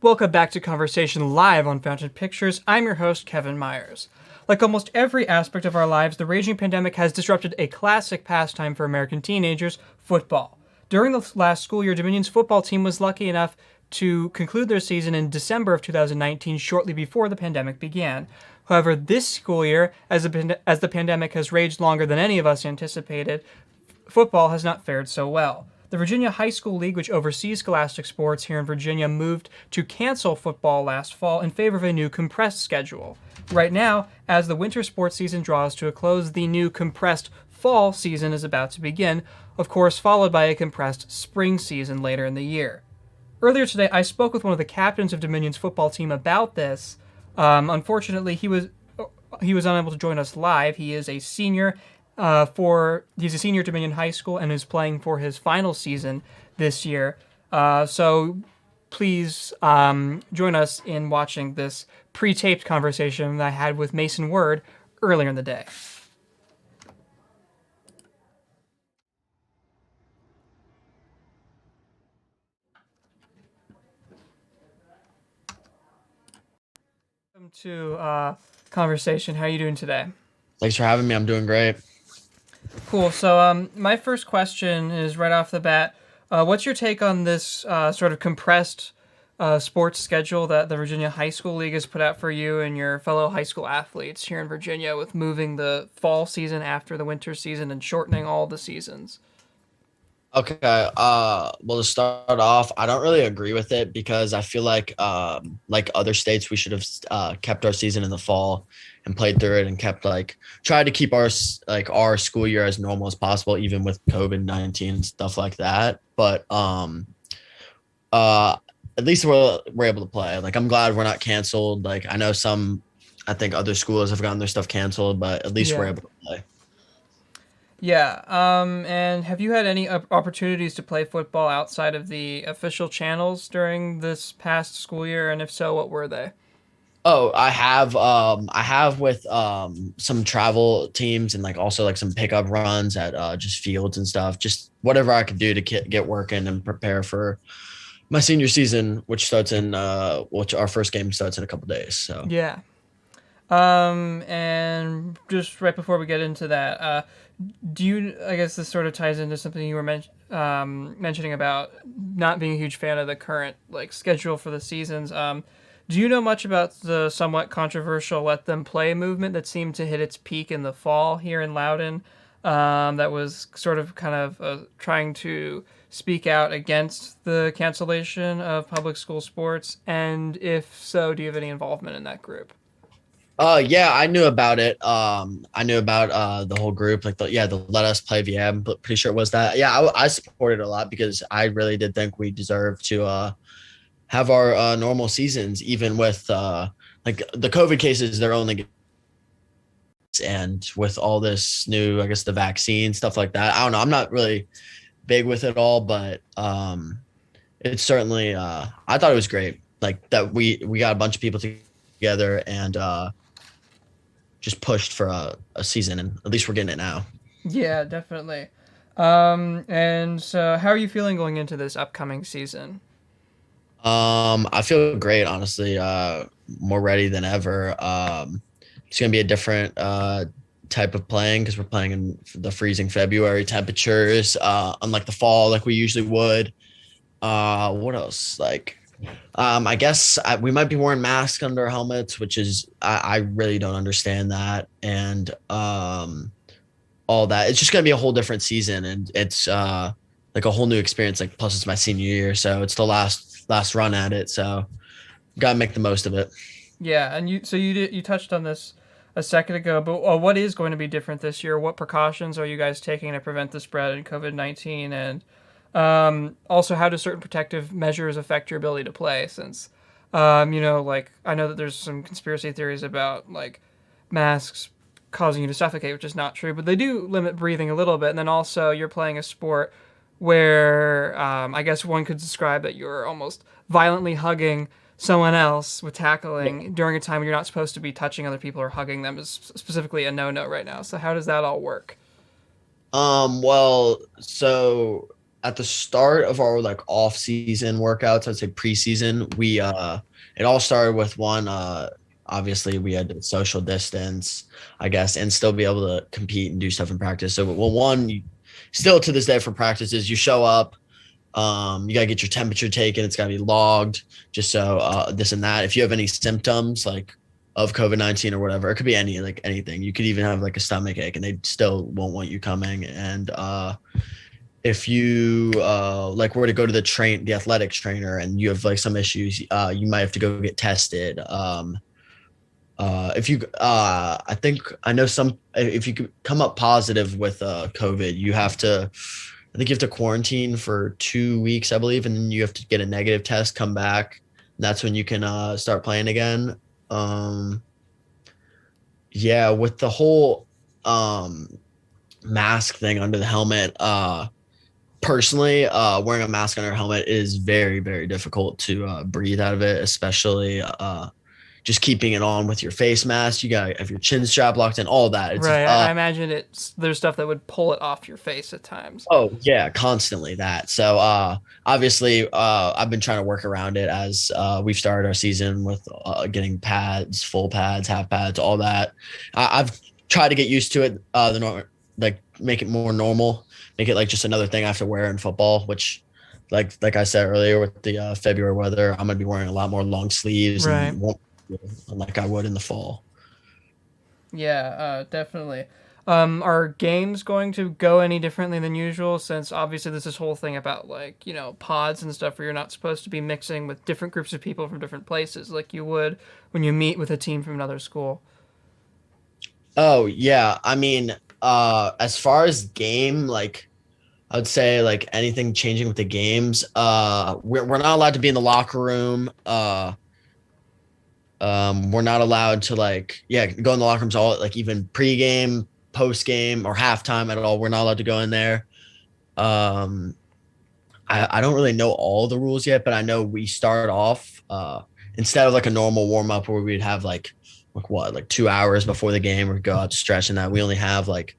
Welcome back to Conversation Live on Fountain Pictures. I'm your host, Kevin Myers. Like almost every aspect of our lives, the raging pandemic has disrupted a classic pastime for American teenagers, football. During the last school year, Dominion's football team was lucky enough to conclude their season in December of 2019, shortly before the pandemic began. However, this school year, as the pandemic has raged longer than any of us anticipated, football has not fared so well. The Virginia High School League, which oversees scholastic sports here in Virginia, moved to cancel football last fall in favor of a new compressed schedule. Right now, as the winter sports season draws to a close, the new compressed fall season is about to begin, of course, followed by a compressed spring season later in the year. Earlier today, I spoke with one of the captains of Dominion's football team about this. Unfortunately, he was unable to join us live. He is a senior he's a senior at Dominion High School and is playing for his final season this year. So please join us in watching this pre-taped conversation that I had with Mason Word earlier in the day. Welcome to conversation. How are you doing today? Thanks for having me. I'm doing great. Cool. So my first question is right off the bat. What's your take on this sort of compressed sports schedule that the Virginia High School League has put out for you and your fellow high school athletes here in Virginia, with moving the fall season after the winter season and shortening all the seasons? Okay. Well, to start off, I don't really agree with it because I feel like other states, we should have kept our season in the fall and played through it and kept tried to keep our school year as normal as possible, even with COVID-19 and stuff like that. But at least we're able to play. I'm glad we're not canceled. I think other schools have gotten their stuff canceled, but at least we're able to play. Yeah. And have you had any opportunities to play football outside of the official channels during this past school year? And if so, what were they? Oh, I have. I have with some travel teams and also some pickup runs at just fields and stuff. Just whatever I could do to get working and prepare for my senior season, which our first game starts in a couple days. So Yeah. And just right before we get into that, I guess this sort of ties into something you were mentioning about not being a huge fan of the current schedule for the seasons. Do you know much about the somewhat controversial Let Them Play movement that seemed to hit its peak in the fall here in Loudoun? That was sort of trying to speak out against the cancellation of public school sports. And if so, do you have any involvement in that group? yeah, I knew about it. I knew about the whole group, the Let Us Play VM. I'm pretty sure it was that. Yeah, I supported it a lot because I really did think we deserved to have our normal seasons, even with the COVID cases. They're only, and with all this new, I guess, the vaccine stuff like that. I don't know. I'm not really big with it all, but it's certainly. I thought it was great. That we got a bunch of people together and just pushed for a season, and at least we're getting it now. Yeah, definitely. And so how are you feeling going into this upcoming season? I feel great, honestly. More ready than ever. It's gonna be a different type of playing because we're playing in the freezing February temperatures, unlike the fall, like we usually would. What else? I guess we might be wearing masks under our helmets, which is I really don't understand that, and all that. It's just gonna be a whole different season, and it's a whole new experience. Plus it's my senior year, so it's the last run at it. So gotta make the most of it. Yeah, and you touched on this a second ago, but what is going to be different this year? What precautions are you guys taking to prevent the spread in COVID-19? And also, how do certain protective measures affect your ability to play? Since, I know that there's some conspiracy theories about masks causing you to suffocate, which is not true, but they do limit breathing a little bit. And then also, you're playing a sport where I guess one could describe that you're almost violently hugging someone else with tackling during a time when you're not supposed to be touching other people or hugging them is specifically a no right now. So how does that all work? Well, so at the start of our like off season workouts, I'd say preseason, we it all started with one obviously we had to social distance, I guess, and still be able to compete and do stuff in practice. So well, one, still to this day for practices, you show up, you gotta get your temperature taken, it's gotta be logged, just so this and that. If you have any symptoms like of COVID-19 or whatever, it could be anything. You could even have like a stomach ache and they still won't want you coming. And if you like were to go to the athletics trainer and you have like some issues, you might have to go get tested. If you I think I know some, if you could come up positive with COVID, I think you have to quarantine for 2 weeks, I believe, and then you have to get a negative test, come back, and that's when you can start playing again. Yeah, with the whole mask thing under the helmet, personally, wearing a mask on your helmet is very, very difficult to breathe out of it, especially just keeping it on with your face mask. You gotta have your chin strap locked in, all that. Right. I imagine there's stuff that would pull it off your face at times. Oh yeah, constantly that. So obviously I've been trying to work around it as we've started our season with getting pads, full pads, half pads, all that. I've tried to get used to it, like make it more normal, make it like just another thing I have to wear in football, which like I said earlier with the February weather, I'm gonna be wearing a lot more long sleeves, right, and won't like I would in the fall. Yeah, definitely. Are games going to go any differently than usual? Since obviously there's this whole thing about like, pods and stuff where you're not supposed to be mixing with different groups of people from different places like you would when you meet with a team from another school. Oh yeah, I mean, as far as game, like I would say like anything changing with the games, we're not allowed to be in the locker room. We're not allowed to go in the locker rooms all like even pregame, postgame, or halftime at all. We're not allowed to go in there. I don't really know all the rules yet, but I know we start off instead of like a normal warm up where we'd have like 2 hours before the game or go out to stretch and that, we only have like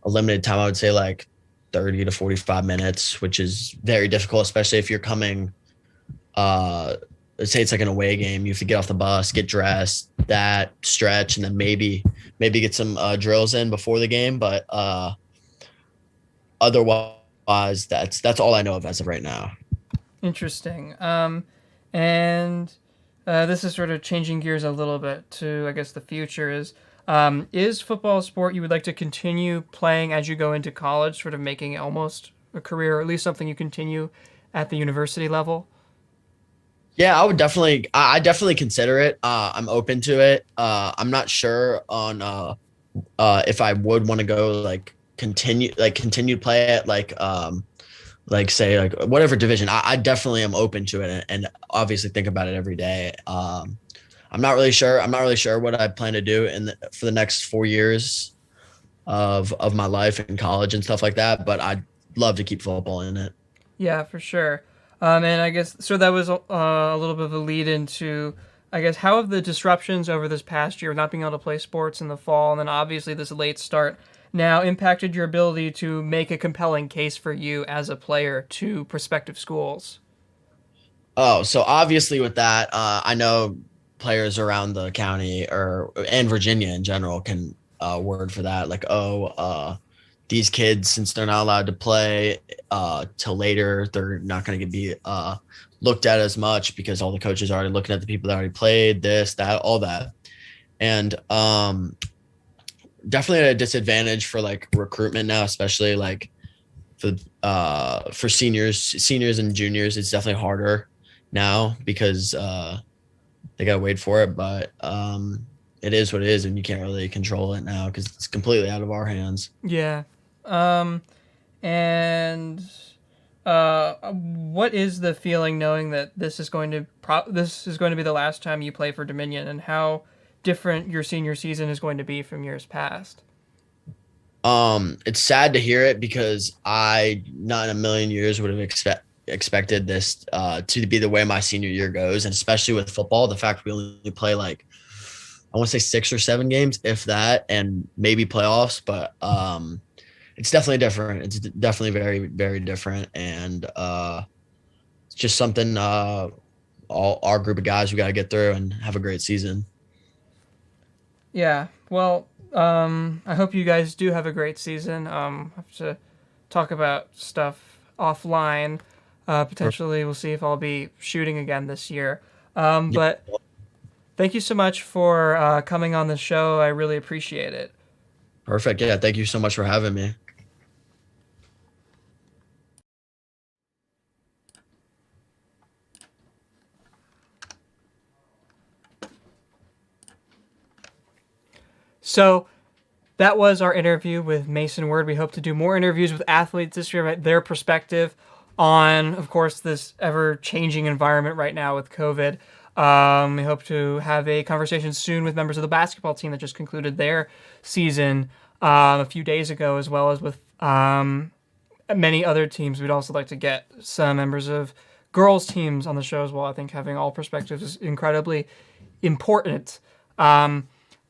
a limited time. I would say like 30 to 45 minutes, which is very difficult, especially if you're coming, let's say it's like an away game. You have to get off the bus, get dressed, that stretch, and then maybe get some drills in before the game. But otherwise, that's all I know of as of right now. Interesting. And this is sort of changing gears a little bit to, I guess, the future is football a sport you would like to continue playing as you go into college, sort of making it almost a career, or at least something you continue at the university level? Yeah, I definitely consider it. I'm open to it. I'm not sure on if I would want to go continue to play it say like whatever division. I definitely am open to it and obviously think about it every day. I'm not really sure. What I plan to do for the next 4 years of my life in college and stuff like that. But I'd love to keep football in it. Yeah, for sure. And I guess so. That was a little bit of a lead into, I guess, how have the disruptions over this past year, not being able to play sports in the fall, and then obviously this late start, now impacted your ability to make a compelling case for you as a player to prospective schools? Oh, so obviously with that, I know players around the county and Virginia in general can word for that. Like, these kids, since they're not allowed to play till later, they're not going to be looked at as much because all the coaches are already looking at the people that already played, this, that, all that. And definitely at a disadvantage for like recruitment now, especially like for seniors and juniors. It's definitely harder now because they got to wait for it. But it is what it is, and you can't really control it now because it's completely out of our hands. Yeah. And what is the feeling knowing that this is going to be the last time you play for Dominion, and how different your senior season is going to be from years past? It's sad to hear it because I not in a million years would have expected this to be the way my senior year goes, and especially with football, the fact we only play like I want to say 6 or 7 games, if that, and maybe playoffs, but it's definitely different. It's definitely very, very different. And it's just something all our group of guys we got to get through and have a great season. Yeah. Well, I hope you guys do have a great season. I have to talk about stuff offline. Potentially, we'll see if I'll be shooting again this year. Yeah, But thank you so much for coming on the show. I really appreciate it. perfect. Yeah, thank you so much for having me. So that was our interview with Mason Word. We hope to do more interviews with athletes this year, about their perspective on, of course, this ever-changing environment right now with COVID. We hope to have a conversation soon with members of the basketball team that just concluded their season a few days ago, as well as with many other teams. We'd also like to get some members of girls' teams on the show as well. I think having all perspectives is incredibly important.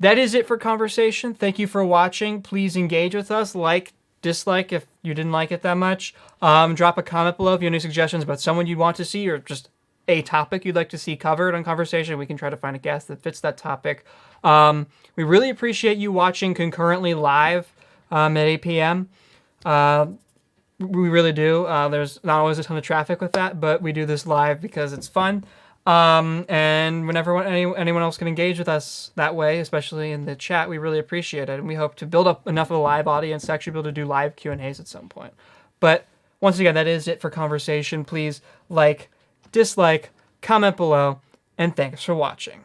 That is it for conversation. Thank you for watching. Please engage with us. Like, dislike if you didn't like it that much. Drop a comment below if you have any suggestions about someone you'd want to see or just a topic you'd like to see covered on conversation. We can try to find a guest that fits that topic. We really appreciate you watching concurrently live at 8 p.m. We really do. There's not always a ton of traffic with that, but we do this live because it's fun. And whenever anyone else can engage with us that way, especially in the chat, we really appreciate it. And we hope to build up enough of a live audience to actually be able to do live Q&As at some point. But once again, that is it for conversation. Please like, dislike, comment below, and thanks for watching.